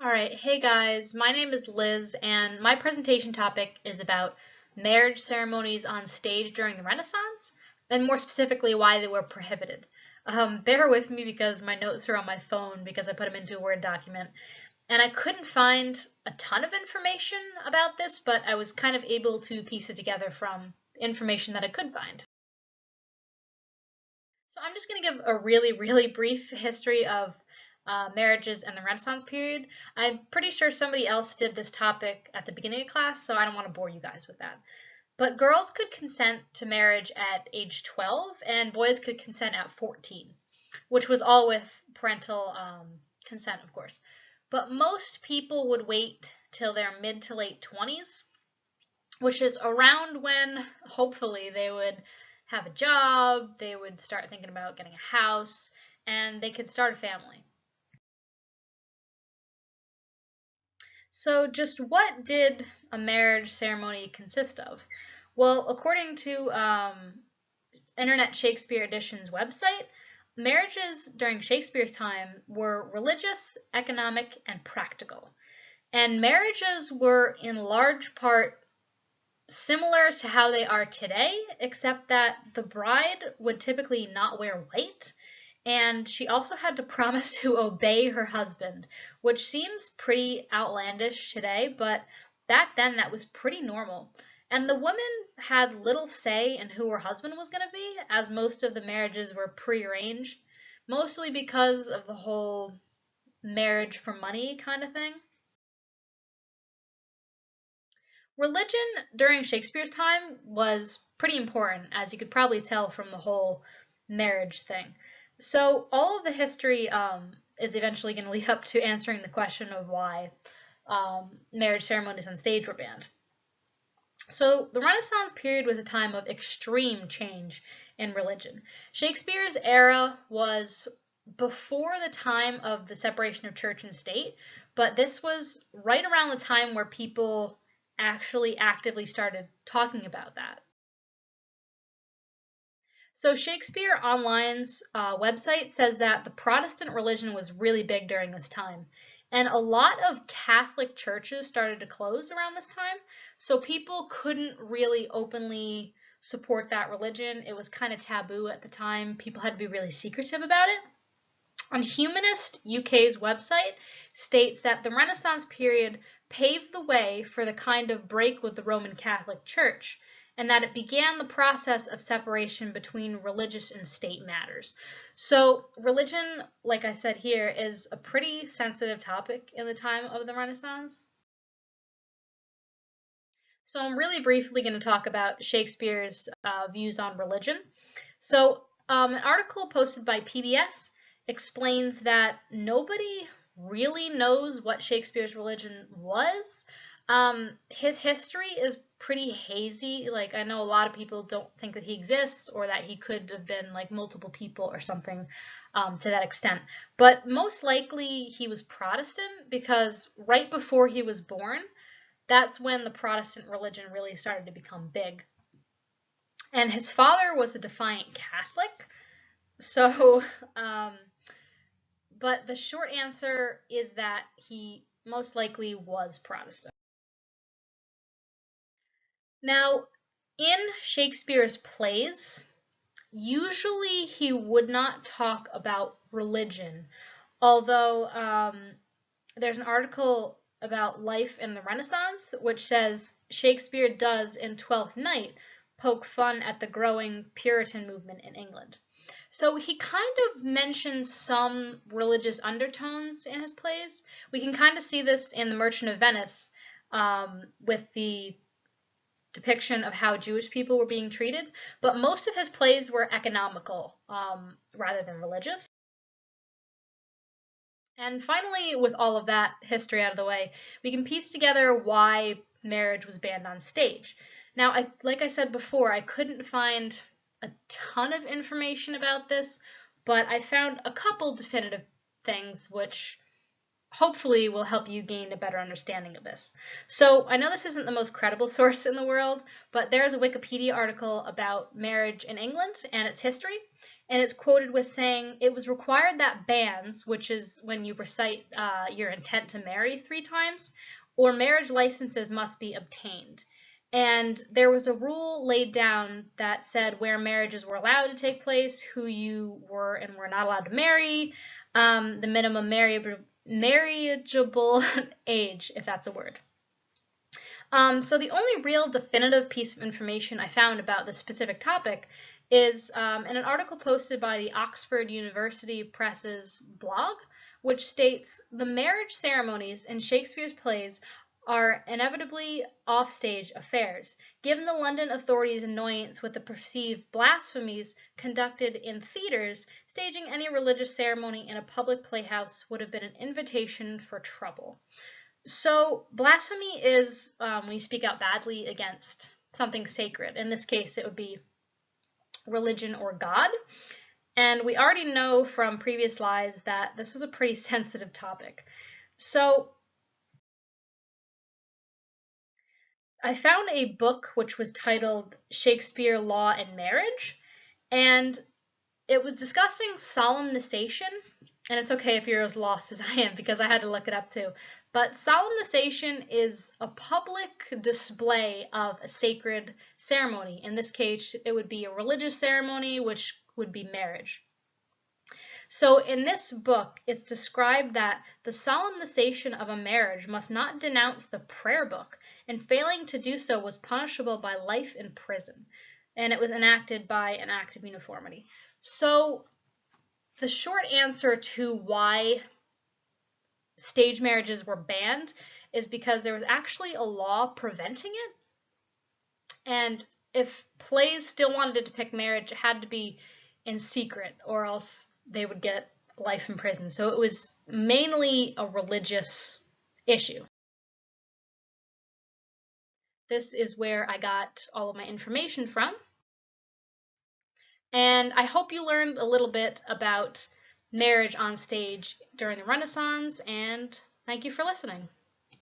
Alright, hey guys, my name is Liz, and my presentation topic is about marriage ceremonies on stage during the Renaissance, and more specifically, why they were prohibited. Bear with me because my notes are on my phone because I put them into a Word document, and I couldn't find a ton of information about this, but I was kind of able to piece it together from information that I could find. So I'm just going to give a really brief history of marriages and the Renaissance period. I'm pretty sure somebody else did this topic at the beginning of class, so I don't want to bore you guys with that. But girls could consent to marriage at age 12, and boys could consent at 14, which was all with parental consent, of course. But most people would wait till their mid to late 20s, which is around when hopefully they would have a job, they would start thinking about getting a house, and they could start a family. So just what did a marriage ceremony consist of? Well, according to Internet Shakespeare Edition's website, marriages during Shakespeare's time were religious, economic, and practical. And marriages were in large part similar to how they are today, except that the bride would typically not wear white, and she also had to promise to obey her husband, which seems pretty outlandish today, but back then that was pretty normal. And the woman had little say in who her husband was going to be, as most of the marriages were prearranged, mostly because of the whole marriage for money kind of thing. Religion during Shakespeare's time was pretty important, as you could probably tell from the whole marriage thing. So all of the history is eventually going to lead up to answering the question of why marriage ceremonies on stage were banned. So the Renaissance period was a time of extreme change in religion. Shakespeare's era was before the time of the separation of church and state, but this was right around the time where people actually actively started talking about that. So Shakespeare Online's website says that the Protestant religion was really big during this time, and a lot of Catholic churches started to close around this time, so people couldn't really openly support that religion. It was kind of taboo at the time. People had to be really secretive about it. On Humanist UK's website states that the Renaissance period paved the way for the kind of break with the Roman Catholic Church, and that it began the process of separation between religious and state matters. So religion, like I said here, is a pretty sensitive topic in the time of the Renaissance. So I'm really briefly going to talk about Shakespeare's views on religion. So an article posted by PBS explains that nobody really knows what Shakespeare's religion was. His history is pretty hazy. Like, I know a lot of people don't think that he exists or that he could have been like multiple people or something to that extent. But most likely he was Protestant because right before he was born, that's when the Protestant religion really started to become big. And his father was a defiant Catholic. So, but the short answer is that he most likely was Protestant. Now, in Shakespeare's plays, usually he would not talk about religion, although there's an article about life in the Renaissance which says Shakespeare does in Twelfth Night poke fun at the growing Puritan movement in England. So he kind of mentions some religious undertones in his plays. We can kind of see this in The Merchant of Venice with the depiction of how Jewish people were being treated, but most of his plays were economical rather than religious. And finally, with all of that history out of the way, we can piece together why marriage was banned on stage. Now, like I said before, I couldn't find a ton of information about this, but I found a couple definitive things which hopefully will help you gain a better understanding of this. So I know this isn't the most credible source in the world, but there's a Wikipedia article about marriage in England and its history, and it's quoted with saying it was required that banns, which is when you recite your intent to marry 3 times, or marriage licenses must be obtained. And there was a rule laid down that said where marriages were allowed to take place, who you were and were not allowed to marry, the minimum marriageable age, if that's a word. So the only real definitive piece of information I found about this specific topic is in an article posted by the Oxford University Press's blog, which states the marriage ceremonies in Shakespeare's plays are inevitably offstage affairs, given the London authorities' annoyance with the perceived blasphemies conducted in theaters. Staging any religious ceremony in a public playhouse would have been an invitation for trouble. So blasphemy is when you speak out badly against something sacred. In this case, it would be religion or God. And we already know from previous slides that this was a pretty sensitive topic. So I found a book which was titled Shakespeare, Law, and Marriage, and it was discussing solemnization, and it's okay if you're as lost as I am because I had to look it up too. But solemnization is a public display of a sacred ceremony. In this case, it would be a religious ceremony, which would be marriage. So in this book, it's described that the solemnization of a marriage must not denounce the prayer book, and failing to do so was punishable by life in prison. And it was enacted by an act of uniformity. So the short answer to why stage marriages were banned is because there was actually a law preventing it. And if plays still wanted to depict marriage, it had to be in secret or else they would get life in prison. So it was mainly a religious issue. This is where I got all of my information from. And I hope you learned a little bit about marriage on stage during the Renaissance, and thank you for listening.